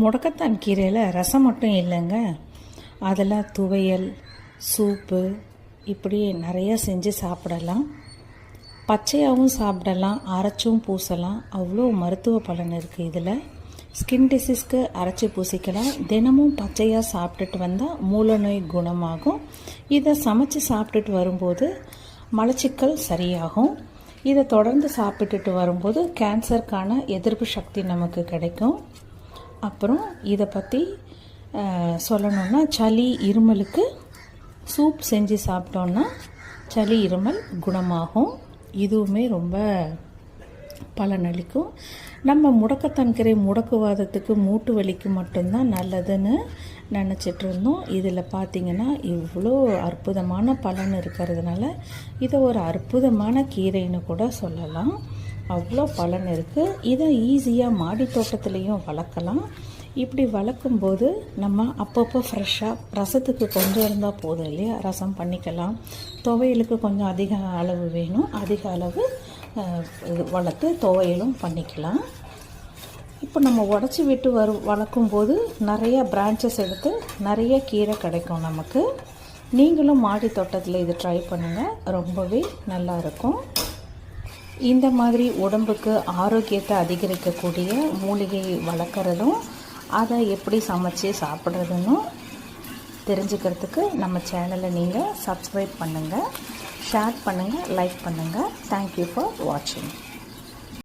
முடக்கத்தான் கீரையில் ரசம் மட்டும் இல்லைங்க, அதில் துவையல், சூப்பு இப்படி நிறைய செஞ்சு சாப்பிடலாம். பச்சையாகவும் சாப்பிடலாம், அரைச்சும் பூசலாம். அவ்வளோ மருத்துவ பலன் இருக்குது இதில். ஸ்கின் டிசீஸ்க்கு அரைச்சி பூசிக்கலாம். தினமும் பச்சையாக சாப்பிட்டுட்டு வந்தால் மூல நோய் குணமாகும். இதை சமைச்சு சாப்பிட்டுட்டு வரும்போது மலச்சிக்கல் சரியாகும். இதை தொடர்ந்து சாப்பிட்டுட்டு வரும்போது கேன்சருக்கான எதிர்ப்பு சக்தி நமக்கு கிடைக்கும். அப்புறம் இதை பற்றி சொல்லணுன்னா, சளி இருமலுக்கு சூப் செஞ்சு சாப்பிட்டோன்னா சளி இருமல் குணமாகும். இதுவுமே ரொம்ப பலனளிக்கும். நம்ம முடக்கத்தான் கீரை முடக்குவாதத்துக்கு, மூட்டு வலிக்கு மட்டும்தான் நல்லதுன்னு நினச்சிட்டு இருந்தோம். இதில் பார்த்திங்கன்னா இவ்வளோ அற்புதமான பலன் இருக்கிறதுனால இதை ஒரு அற்புதமான கீரைன்னு கூட சொல்லலாம். அவ்வளோ பலன் இருக்குது. இதை ஈஸியாக மாடி தோட்டத்துலேயும் வளர்க்கலாம். இப்படி வளர்க்கும்போது நம்ம அப்பப்போ ஃப்ரெஷ்ஷாக, ரசத்துக்கு கொஞ்சம் இருந்தால் போதும் இல்லையா, ரசம் பண்ணிக்கலாம். துவையலுக்கு கொஞ்சம் அதிக அளவு வேணும், அதிக அளவு வளர்த்து துவையலும் பண்ணிக்கலாம். இப்போ நம்ம உடச்சி விட்டு வளர்க்கும்போது நிறைய பிரான்ச்சஸ் எடுத்து நிறைய கீரை கிடைக்கும் நமக்கு. நீங்களும் மாடி தோட்டத்தில் இது ட்ரை பண்ணுங்கள், ரொம்பவே நல்லாயிருக்கும். இந்த மாதிரி உடம்புக்கு ஆரோக்கியத்தை அதிகரிக்கக்கூடிய மூலிகை வளர்க்குறதும், அதை எப்படி சமைச்சு சாப்பிட்றதுன்னு தெரிஞ்சுக்கிறதுக்கு நம்ம சேனலை நீங்கள் சப்ஸ்கிரைப் பண்ணுங்கள், ஷேர் பண்ணுங்கள், லைக் பண்ணுங்கள். தேங்க்யூ ஃபார் வாட்சிங்.